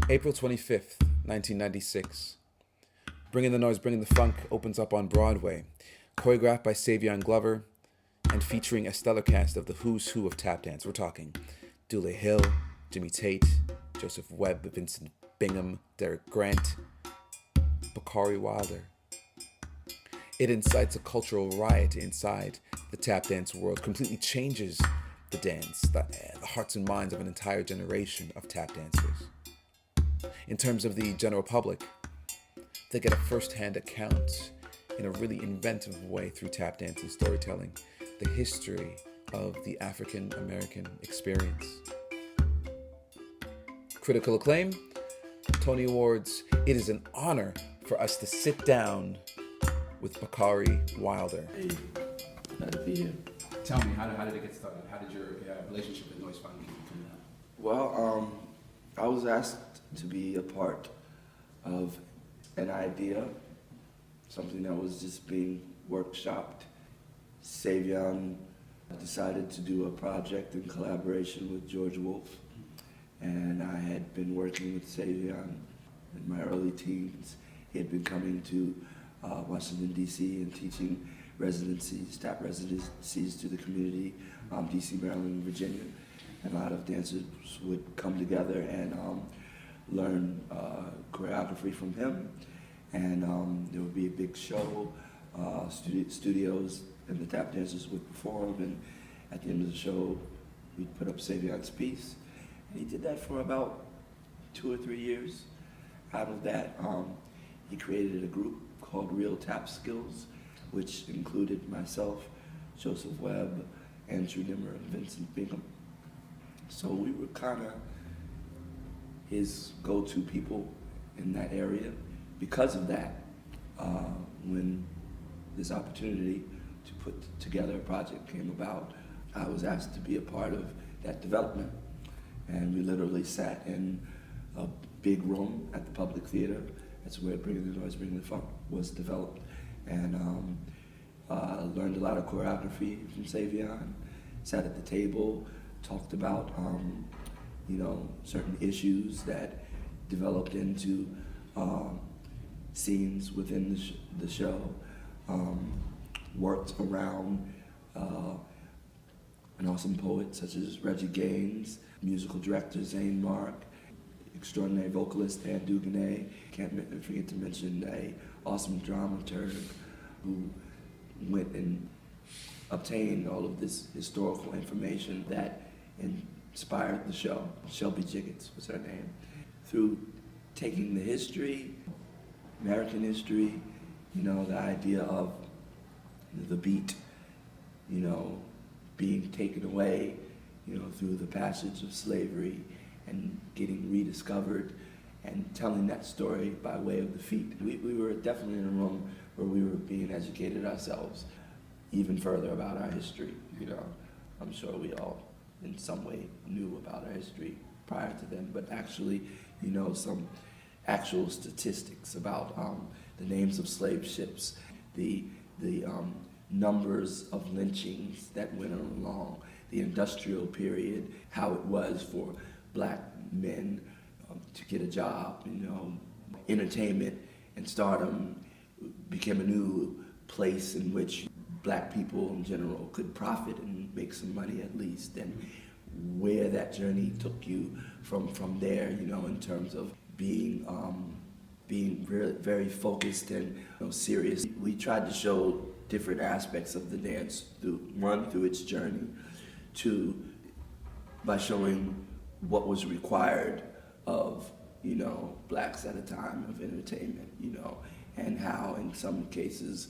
April 25th, 1996. Bringing the Noise, Bringing the Funk opens up on Broadway, choreographed by Savion Glover and featuring a stellar cast of the who's who of tap dance. We're talking Dule Hill, Jimmy Tate, Joseph Webb, Vincent Bingham, Derek Grant, Baakari Wilder. It incites a cultural riot inside the tap dance world, completely changes the dance, the hearts and minds of an entire generation of tap dancers. In terms of the general public, they get a first-hand account in a really inventive way through tap dance and storytelling, the history of the African American experience. Critical acclaim, Tony Awards. It is an honor for us to sit down with Baakari Wilder. Hey, glad to be here. Tell me, how did it get started? How did your relationship with noise finally come out? Well, I was asked to be a part of an idea, something that was just being workshopped. Savion decided to do a project in collaboration with George Wolfe, and I had been working with Savion in my early teens. He had been coming to Washington, D.C. and teaching residencies, tap residencies to the community, D.C., Maryland, Virginia. And a lot of dancers would come together and learn choreography from him. And there would be a big show, studios, and the tap dancers would perform. And at the end of the show, we'd put up Savion's piece. And he did that for about 2 or 3 years. Out of that, he created a group called Real Tap Skills, which included myself, Joseph Webb, Andrew Nimmer, and Vincent Bingham. So we were kind of his go-to people in that area. Because of that, when this opportunity to put together a project came about, I was asked to be a part of that development. And we literally sat in a big room at the Public Theater. That's where Bringing the Noise, Bringing the Funk was developed. And learned a lot of choreography from Savion, sat at the table, talked about certain issues that developed into scenes within the show, worked around an awesome poet such as Reggie Gaines, musical director Zane Mark, extraordinary vocalist Dan Duganay. Can't forget to mention a awesome dramaturg who went and obtained all of this historical information that inspired the show. Shelby Jiggets was her name. Through taking the history, American history, the idea of the beat, being taken away, through the passage of slavery and getting rediscovered and telling that story by way of the feet. We were definitely in a room where we were being educated ourselves even further about our history. I'm sure we all in some way knew about our history prior to then, but actually, some actual statistics about the names of slave ships, the numbers of lynchings that went along, the industrial period, how it was for black men to get a job, entertainment and stardom became a new place in which black people in general could profit and make some money at least, and where that journey took you from there, in terms of being very, very focused and serious. We tried to show different aspects of the dance through its journey, two, by showing what was required of blacks at a time of entertainment, and how in some cases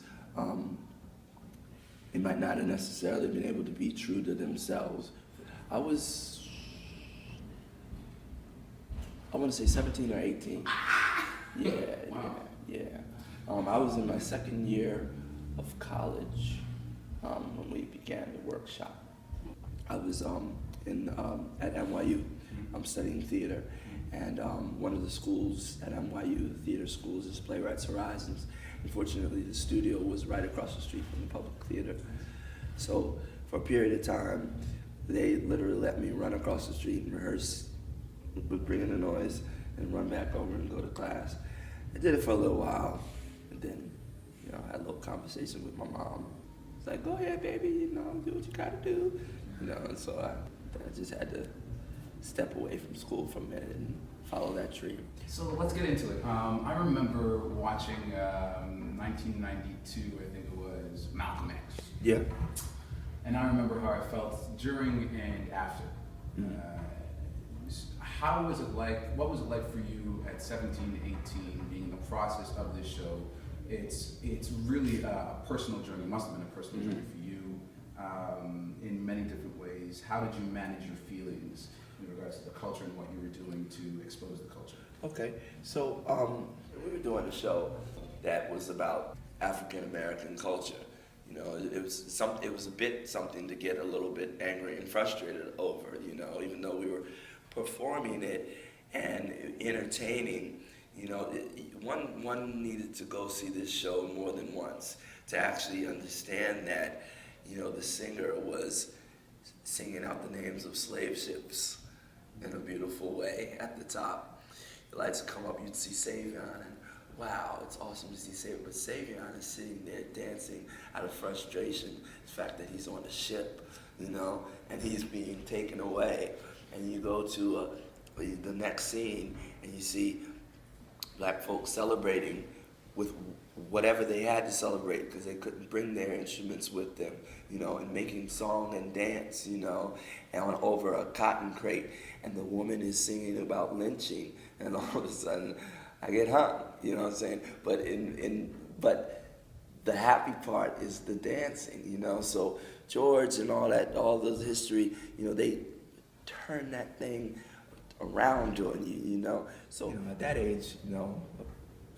they might not have necessarily been able to be true to themselves. I want to say 17 or 18. Yeah, wow. Yeah. I was in my second year of college when we began the workshop. I was at NYU. I'm studying theater, and one of the schools at NYU, the theater schools, is Playwrights Horizons. Unfortunately, the studio was right across the street from the Public Theater. So for a period of time, they literally let me run across the street and rehearse with Bringing the Noise and run back over and go to class. I did it for a little while, and then, I had a little conversation with my mom. It's like, go ahead, baby, do what you gotta do. And so I just had to step away from school for a minute and follow that dream. So let's get into it. I remember watching 1992, I think it was, Malcolm X. Yeah. And I remember how I felt during and after. How was it like, what was it like for you at 17, 18, being in the process of this show? It's really a personal journey. It must have been a personal journey for you in many different ways. How did you manage your feelings in regards to the culture and what you were doing to expose the culture? Okay, so we were doing a show that was about African American culture. It was a bit something to get a little bit angry and frustrated over. Even though we were performing it and entertaining. One needed to go see this show more than once to actually understand that, the singer was singing out the names of slave ships in a beautiful way at the top. The lights would come up, you'd see Savion, and wow, it's awesome to see Savion, but Savion is sitting there dancing out of frustration, the fact that he's on a ship, and he's being taken away. And you go to the next scene, and you see black folks celebrating with whatever they had to celebrate because they couldn't bring their instruments with them, and making song and dance, and over a cotton crate. And the woman is singing about lynching, and all of a sudden I get hung, you know what I'm saying? But the happy part is the dancing, So George and all those history, they turn that thing around on you, So at that age,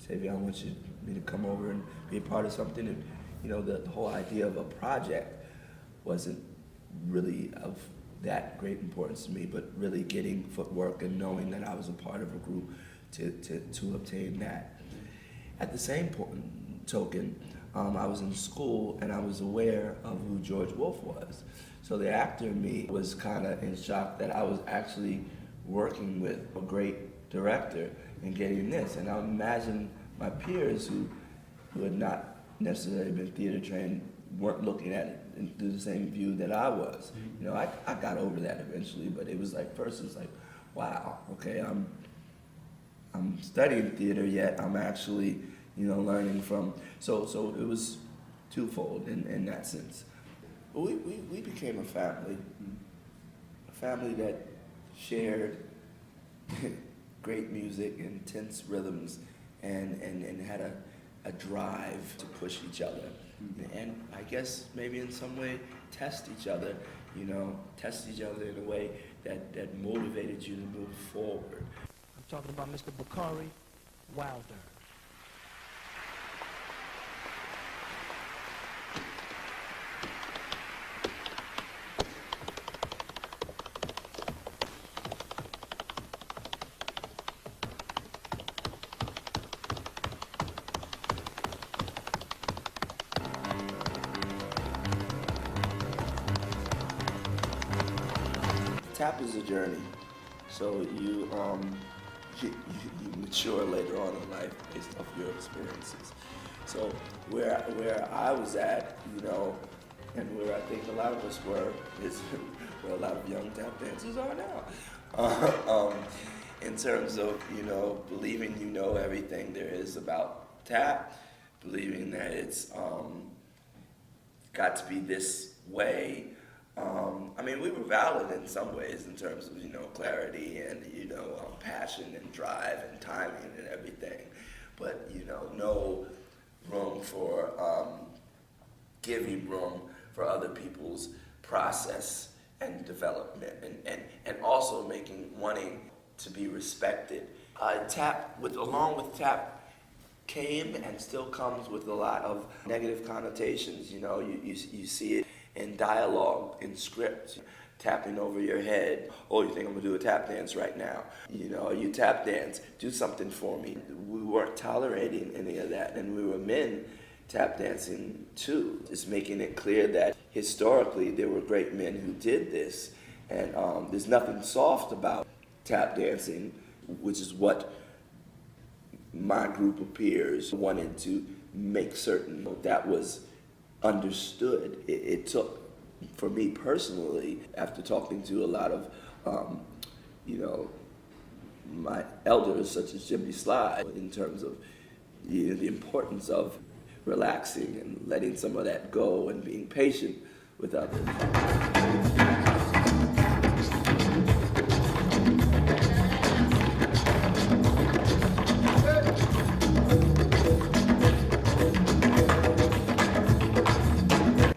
Savion wants me to come over and be a part of something, and the whole idea of a project wasn't really of that great importance to me, but really getting footwork and knowing that I was a part of a group to obtain that. At the same token, I was in school and I was aware of who George Wolfe was. So the actor in me was kind of in shock that I was actually working with a great director and getting this. And I imagine my peers who had not necessarily been theater trained weren't looking at it through the same view that I was. I got over that eventually, but it was like, first it was like, wow, okay, I'm studying theater, yet I'm actually, learning from, so it was twofold in that sense. But we became a family that shared great music, intense rhythms, and had a drive to push each other. And I guess maybe in some way test each other in a way that motivated you to move forward. I'm talking about Mr. Baakari Wilder. Tap is a journey, so you mature later on in life based off your experiences. So where I was at, and where I think a lot of us were, is where a lot of young tap dancers are now. In terms of believing everything there is about tap, believing that it's got to be this way. We were valid in some ways in terms of, clarity and, passion and drive and timing and everything. But, no room for giving room for other people's process and development and also wanting to be respected. Along with tap came and still comes with a lot of negative connotations. You see it in dialogue, in script, tapping over your head. Oh, you think I'm gonna do a tap dance right now? You tap dance, do something for me. We weren't tolerating any of that, and we were men tap dancing too. Just making it clear that historically there were great men who did this, and there's nothing soft about tap dancing. which is what my group of peers wanted to make certain that was understood. It took, for me personally, after talking to a lot of, my elders such as Jimmy Sly, in terms of the importance of relaxing and letting some of that go and being patient with others.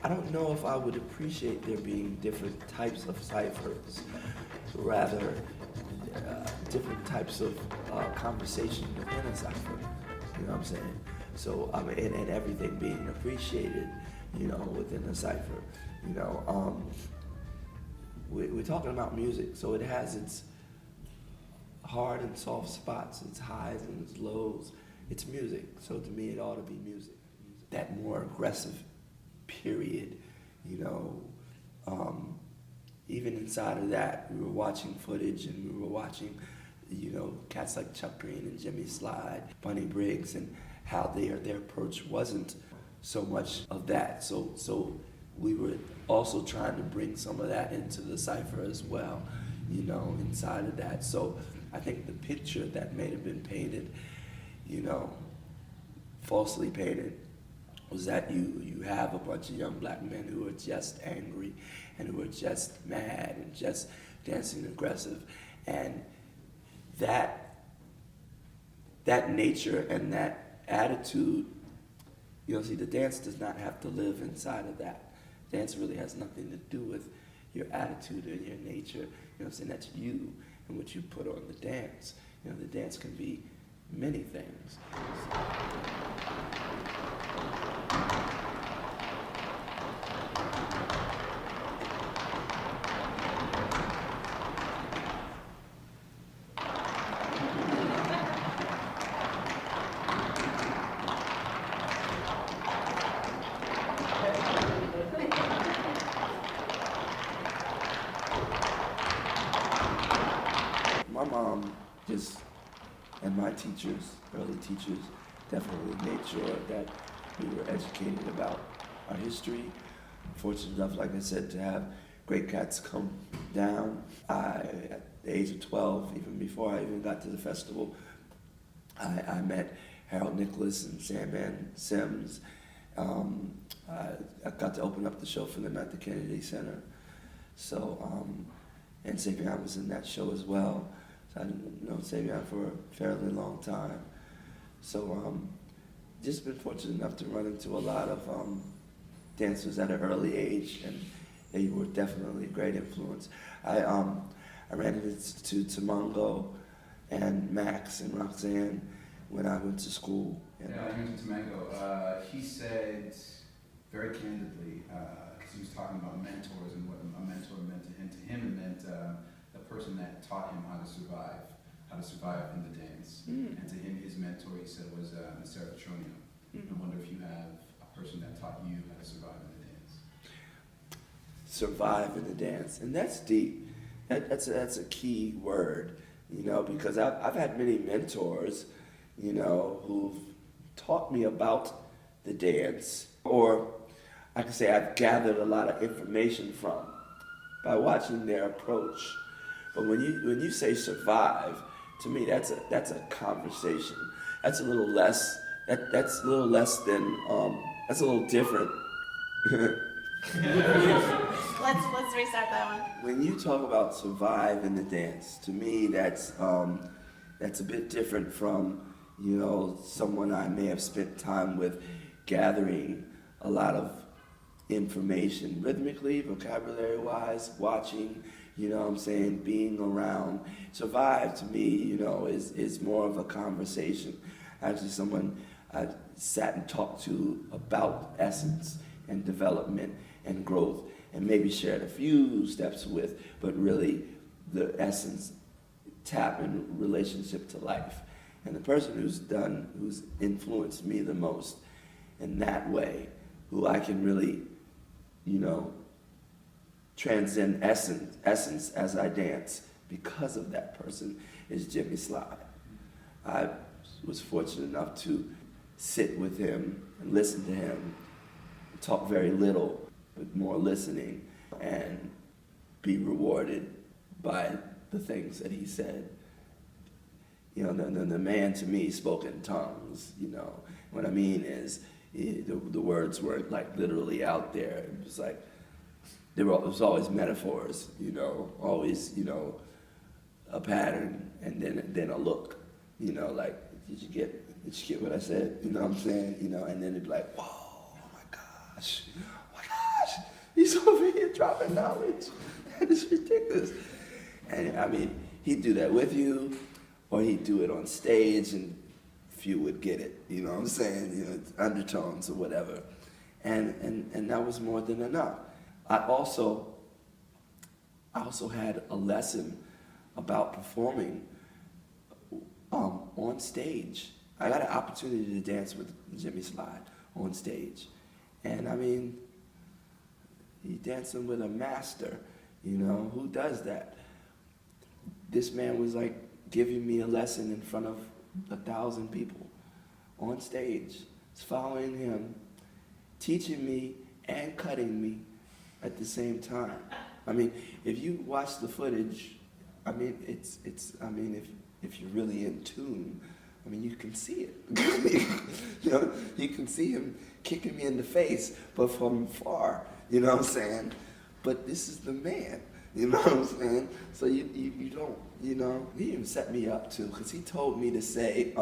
I don't know if I would appreciate there being different types of ciphers, rather different types of conversation within a cipher. You know what I'm saying? So, and everything being appreciated, within a cipher. We're talking about music, so it has its hard and soft spots, its highs and its lows. It's music, so to me it ought to be music. That more aggressive period, even inside of that, we were watching footage and we were watching, cats like Chuck Green and Jimmy Slide, Bunny Briggs, and how their approach wasn't so much of that. So we were also trying to bring some of that into the cipher as well, inside of that. So I think the picture that may have been painted, falsely painted, was that you have a bunch of young black men who are just angry and who are just mad and just dancing aggressive. And that nature and that attitude, see, the dance does not have to live inside of that. Dance really has nothing to do with your attitude or your nature. That's you and what you put on the dance. The dance can be many things. My mom and my teachers, early teachers, definitely made sure that we were educated about our history. Fortunate enough, like I said, to have great cats come down. At the age of 12, even before I even got to the festival, I met Harold Nicholas and Sandman Sims. I got to open up the show for them at the Kennedy Center. So, and Savion was in that show as well. So I've known Savion for a fairly long time. So just been fortunate enough to run into a lot of dancers at an early age, and they were definitely a great influence. I ran into Tamango and Max and Roxanne when I went to school. Yeah, I mentioned Tamango. He said very candidly, because he was talking about mentors and what a mentor meant to him. To him, it meant the person that taught him how to survive in the dance. And to him, his mentor, he said, was Sarah Petronio. I wonder if you have a person that taught you how to survive in the dance. Survive in the dance, and that's deep. That's a key word, because I've had many mentors, who've taught me about the dance, or I can say I've gathered a lot of information from by watching their approach. But when you say survive, to me that's a conversation. That's a little less. That's a little less than. That's a little different. Let's restart that one. When you talk about survive in the dance, to me that's a bit different from someone I may have spent time with, gathering a lot of information rhythmically, vocabulary-wise, watching. Being around. Survive to me, is more of a conversation. Actually, someone I sat and talked to about essence and development and growth, and maybe shared a few steps with, but really the essence tap in relationship to life. And the person who's influenced me the most in that way, who I can really, transcend essence as I dance, because of that person is Jimmy Slide. I was fortunate enough to sit with him and listen to him, talk very little, but more listening, and be rewarded by the things that he said. You know, the man to me spoke in tongues, you know. What I mean is, the words weren't like literally out there. It was like, it was always metaphors, you know, always, you know, a pattern and then a look, you know, like, did you get what I said? You know what I'm saying? You know, and then it'd be like, whoa, oh my gosh, he's over here dropping knowledge. That is ridiculous. And I mean, he'd do that with you, or he'd do it on stage and few would get it, you know what I'm saying? You know, undertones or whatever. And that was more than enough. I also had a lesson about performing on stage. I got an opportunity to dance with Jimmy Slide on stage. And I mean, he's dancing with a master, you know, who does that? This man was like giving me a lesson in front of 1,000 people on stage. It's following him, teaching me and cutting me at the same time. I mean, if you watch the footage, I mean, if you're really in tune, I mean, you can see it. You know, you can see him kicking me in the face, but from far, you know what I'm saying? But this is the man, you know what I'm saying? So you don't, you know, he even set me up too, because he told me to say,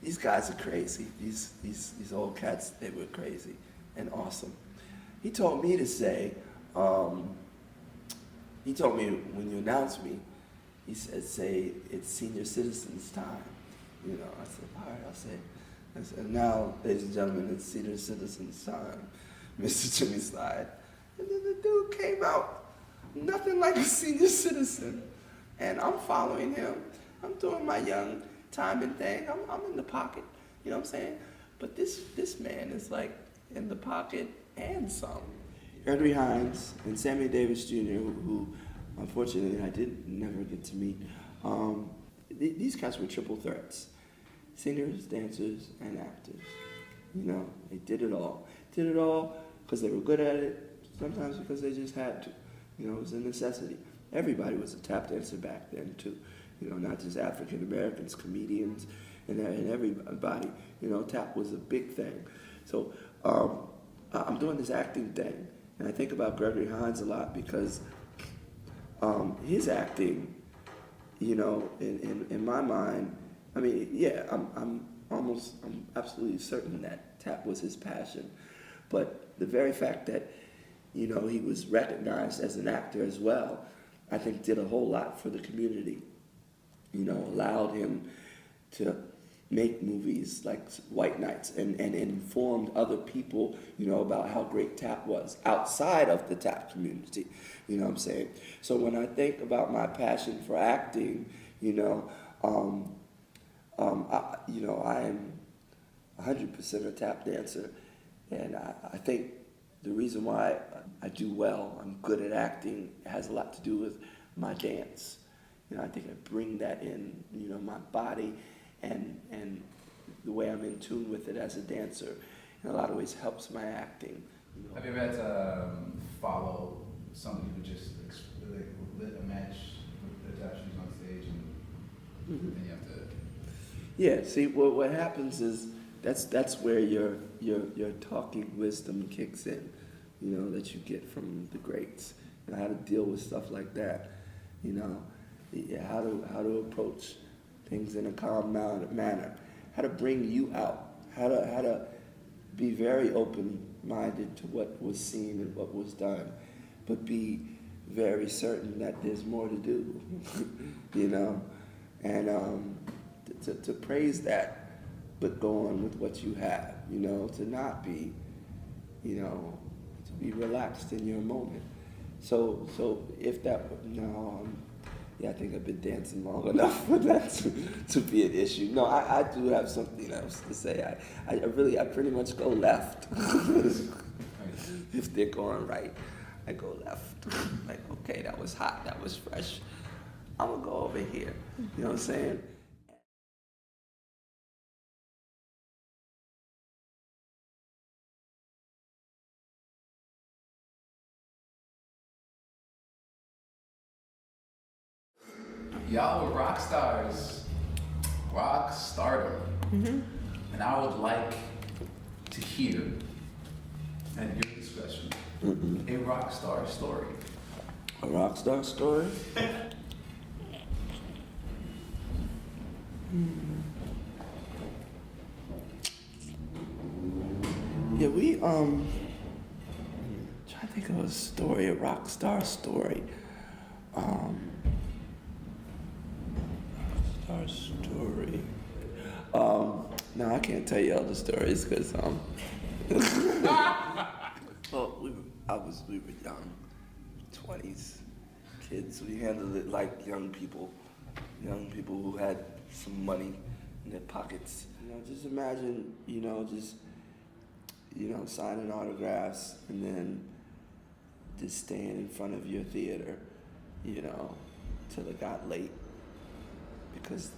these guys are crazy. These old cats, they were crazy and awesome. He told me to say, he told me when you announce me, he said, say, it's senior citizens time. You know, I said, all right, I said, now, ladies and gentlemen, it's senior citizens time, Mr. Jimmy Slide. And then the dude came out, nothing like a senior citizen. And I'm following him. I'm doing my young timing thing. I'm in the pocket, you know what I'm saying? But this man is like in the pocket and some. Gregory Hines and Sammy Davis Jr., who unfortunately I did never get to meet, these guys were triple threats. Singers, dancers, and actors. You know, they did it all. Did it all because they were good at it, sometimes because they just had to. You know, it was a necessity. Everybody was a tap dancer back then too. You know, not just African Americans, comedians, and everybody. You know, tap was a big thing. So I'm doing this acting thing, and I think about Gregory Hines a lot because his acting, you know, in my mind, I mean, yeah, I'm absolutely certain that tap was his passion, but the very fact that, you know, he was recognized as an actor as well, I think did a whole lot for the community. You know, allowed him to make movies like White Nights and informed other people, you know, about how great tap was outside of the tap community, you know what I'm saying? So when I think about my passion for acting, you know, I am 100% a tap dancer, and I think the reason why I do well, I'm good at acting, has a lot to do with my dance. You know, I think I bring that in, you know, my body and the way I'm in tune with it as a dancer, in a lot of ways helps my acting. You know. Have you ever had to follow somebody who just lit a match with their tap shoes on stage and then you have to... Yeah, see, what happens is that's where your talking wisdom kicks in, you know, that you get from the greats, you know, how to deal with stuff like that, you know, how to approach things in a calm manner, how to bring you out, how to be very open-minded to what was seen and what was done, but be very certain that there's more to do, you know, and to praise that, but go on with what you have, you know, to not be, you know, to be relaxed in your moment. So if that, yeah, I think I've been dancing long enough for that to be an issue. No, I do have something else to say. I pretty much go left if they're going right. I go left. Like, okay, that was hot, that was fresh. I'm gonna go over here. You know what I'm saying? Y'all were rock stars, rock stardom, and I would like to hear, at your discretion, a rock star story. A rock star story? Yeah, trying to think of a story, a rock star story. Rock star story. No, I can't tell you all the stories because well, we were young, 20s, kids. We handled it like young people who had some money in their pockets. Just imagine, signing autographs and then just staying in front of your theater, till it got late because,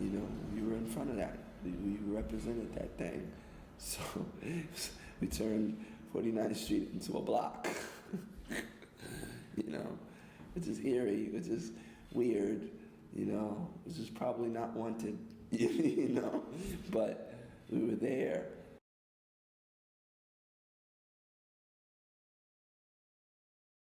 you were in front of that. We represented that thing. So we turned 49th Street into a block. Which is eerie, which is weird, which is probably not wanted, but we were there.